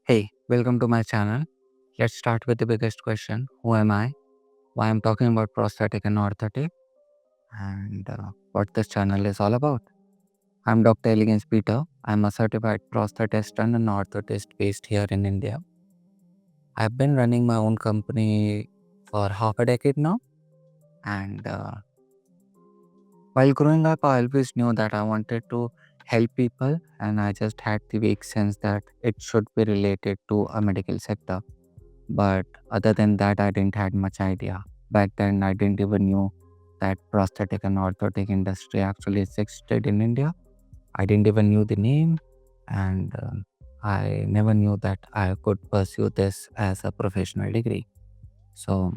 Hey, welcome to my channel. Let's start with the biggest question. Who am I? Why I'm talking about prosthetic and orthotic and what this channel is all about. I'm Dr. Elegance Peter. I'm a certified prosthetist and an orthotist based here in India. I've been running my own company for half a decade now. And while growing up, I always knew that I wanted to help people, and I just had the vague sense that it should be related to a medical sector. But other than that, I didn't had much idea. Back then, I didn't even knew that prosthetic and orthotic industry actually existed in India. I didn't even knew the name, and I never knew that I could pursue this as a professional degree. So,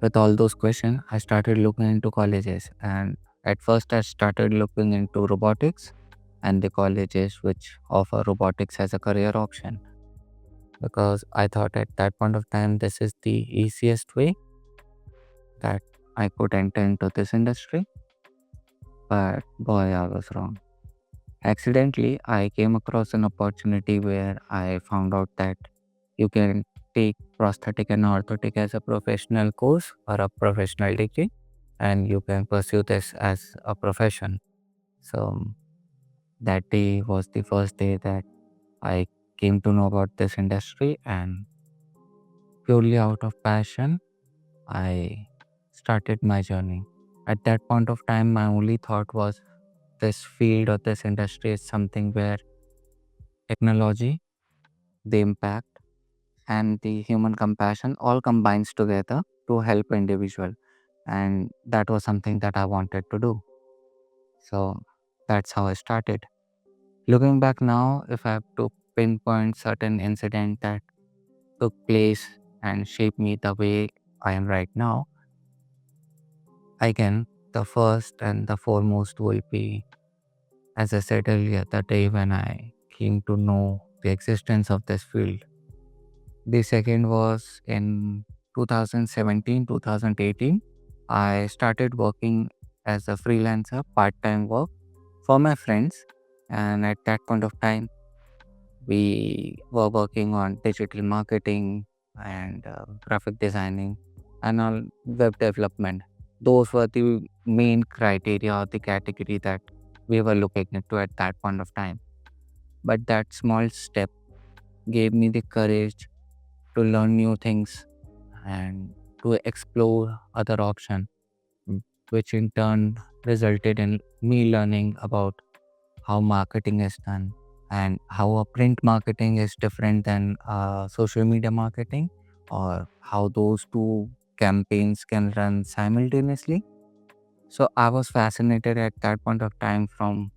with all those questions, I started looking into colleges, and at first, I started looking into robotics and the colleges which offer robotics as a career option because I thought at that point of time this is the easiest way that I could enter into this industry. But boy, I was wrong. Accidentally, I came across an opportunity where I found out that you can take prosthetic and orthotic as a professional course or a professional degree, and you can pursue this as a profession. So that day was the first day that I came to know about this industry, and purely out of passion I started my journey. At that point of time, my only thought was this field or this industry is something where technology, the impact, and the human compassion all combines together to help individual. And that was something that I wanted to do. So that's how I started. Looking back now, if I have to pinpoint certain incident that took place and shaped me the way I am right now, again, the first and the foremost will be, as I said earlier, the day when I came to know the existence of this field. The second was in 2017, 2018. I started working as a freelancer, part time work for my friends. And at that point of time, we were working on digital marketing and graphic designing and all web development. Those were the main criteria or the category that we were looking into at that point of time. But that small step gave me the courage to learn new things and to explore other options, which in turn resulted in me learning about how marketing is done and how a print marketing is different than social media marketing, or how those two campaigns can run simultaneously. So I was fascinated at that point of time from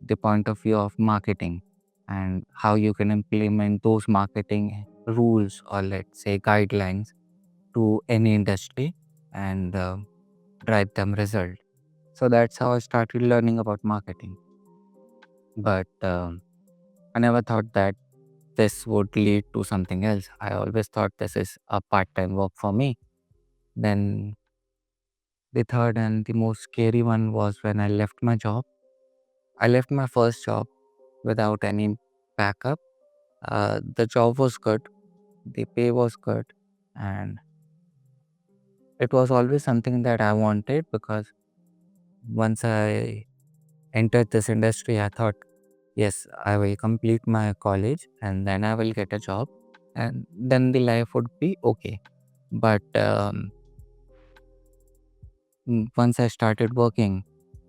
the point of view of marketing and how you can implement those marketing rules or let's say guidelines to any industry and drive them result. So that's how I started learning about marketing. But I never thought that this would lead to something else. I always thought this is a part-time work for me. Then the third and the most scary one was when I left my job. I left my first job without any backup. The job was good, the pay was good, and it was always something that I wanted because once I entered this industry, I thought, yes, I will complete my college and then I will get a job and then the life would be okay. But once I started working,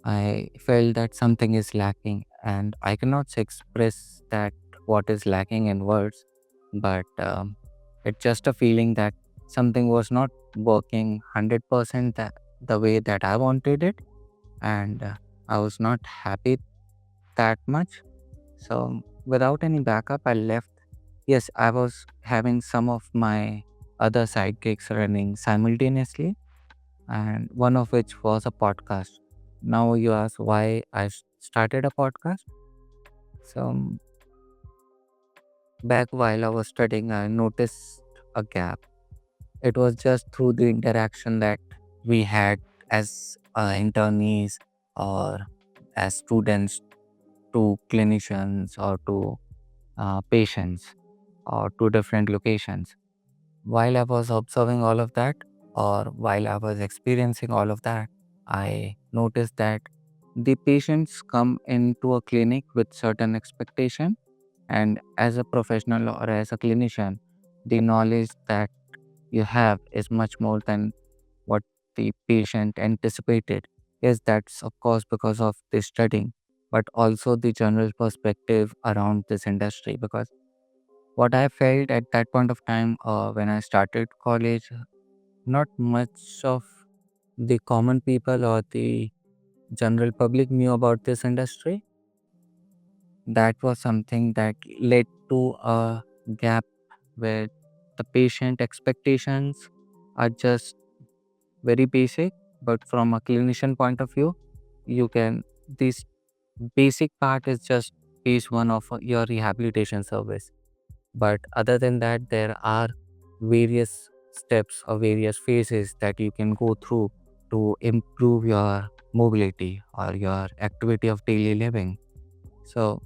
I felt that something is lacking, and I cannot express that what is lacking in words, but it's just a feeling that something was not working 100% the way that I wanted it, and I was not happy that much. So, without any backup, I left. Yes, I was having some of my other side gigs running simultaneously, and one of which was a podcast. Now you ask why I started a podcast. So back while I was studying, I noticed a gap. It was just through the interaction that we had as internees or as students to clinicians or to patients. or two different locations. While I was observing all of that, or while I was experiencing all of that, I noticed that the patients come into a clinic with certain expectation, and as a professional or as a clinician, the knowledge that you have is much more than what the patient anticipated. Yes, that's of course because of the studying, but also the general perspective around this industry. Because what I felt at that point of time when I started college, not much of the common people or the general public knew about this industry. That was something that led to a gap where the patient expectations are just very basic, but from a clinician point of view, you can this basic part is just phase one of your rehabilitation service. But other than that, there are various steps or various phases that you can go through to improve your mobility or your activity of daily living. So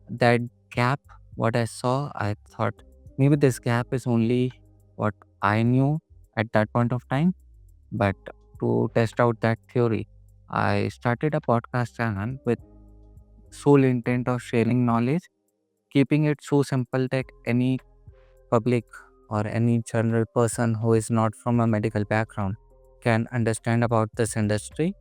that gap, what I saw, I thought maybe this gap is only what I knew at that point of time. But to test out that theory, I started a podcast channel with sole intent of sharing knowledge, keeping it so simple that any public or any general person who is not from a medical background can understand about this industry.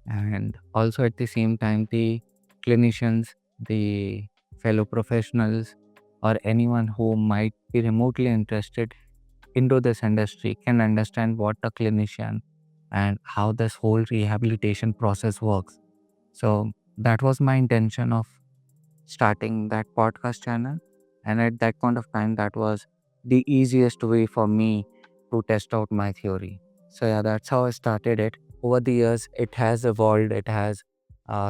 And also at the same time, the clinicians, the fellow professionals, or anyone who might be remotely interested into this industry can understand what a clinician and how this whole rehabilitation process works. So that was my intention of starting that podcast channel. And at that point of time, that was the easiest way for me to test out my theory. So, yeah, that's how I started it. Over the years, it has evolved, it has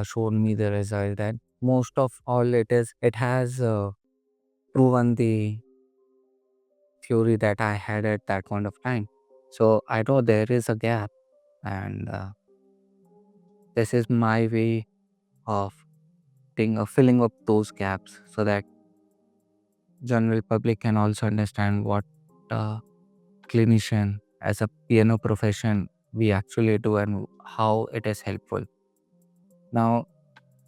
shown me the result that most of all it has proven the theory that I had at that point of time. So, I know there is a gap, and this is my way of filling up those gaps so that general public can also understand what a clinician as a piano profession we actually do and how it is helpful. Now,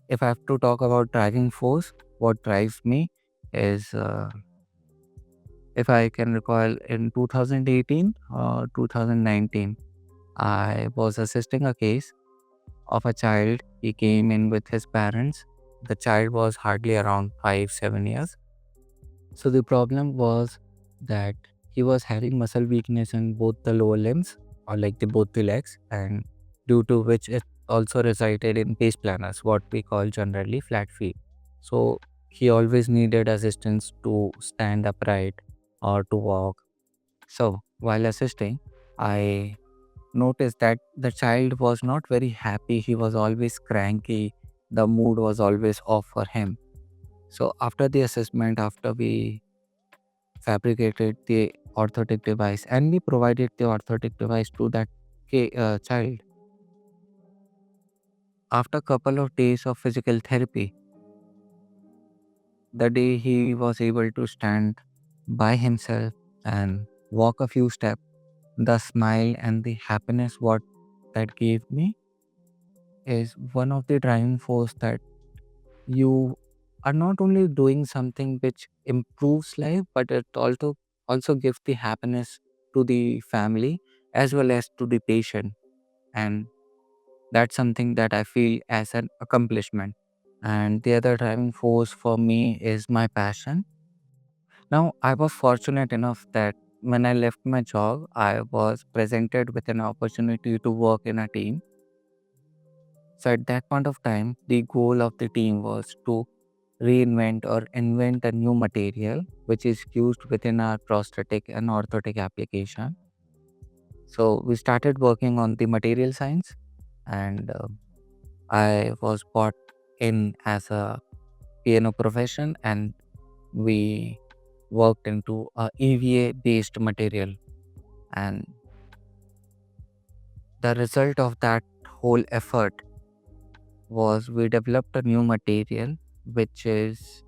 if I have to talk about driving force, what drives me is, if I can recall, in 2018 or 2019, I was assisting a case of a child. He came in with his parents. The child was hardly around 5, 7 years. So the problem was that he was having muscle weakness in both the lower limbs or like both the legs, and due to which it also resulted in pace planners, what we call generally flat feet. So he always needed assistance to stand upright or to walk. So while assisting, I noticed that the child was not very happy. He was always cranky. The mood was always off for him. So after the assessment, after we fabricated the orthotic device and we provided the orthotic device to that child. After a couple of days of physical therapy, the day he was able to stand by himself and walk a few steps, the smile and the happiness what that gave me is one of the driving force that you are not only doing something which improves life, but it also gives the happiness to the family as well as to the patient. And that's something that I feel as an accomplishment. And the other driving force for me is my passion. Now, I was fortunate enough that when I left my job, I was presented with an opportunity to work in a team. So at that point of time, the goal of the team was to reinvent or invent a new material which is used within our prosthetic and orthotic application. So we started working on the material science, and I was brought in as a piano profession, and we worked into a EVA based material. And the result of that whole effort was we developed a new material which is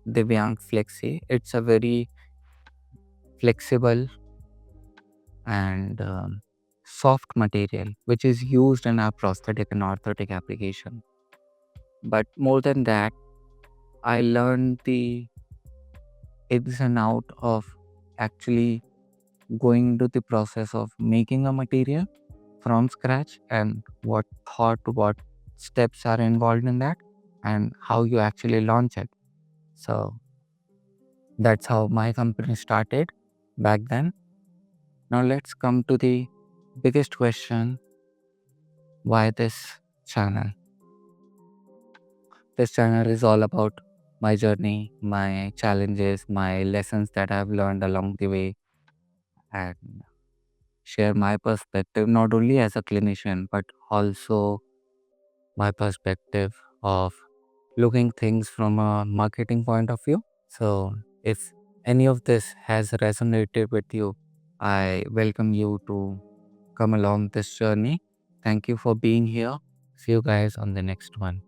Divyang Flexi. It's a very flexible and soft material which is used in our prosthetic and orthotic application. But more than that, I learned the ins and out of actually going into the process of making a material from scratch and what steps are involved in that and how you actually launch it. So that's how my company started back then. Now let's come to the biggest question, why this channel? This channel is all about my journey, my challenges, my lessons that I've learned along the way, and share my perspective not only as a clinician but also my perspective of looking things from a marketing point of view. So if any of this has resonated with you, I welcome you to come along this journey. Thank you for being here. See you guys on the next one.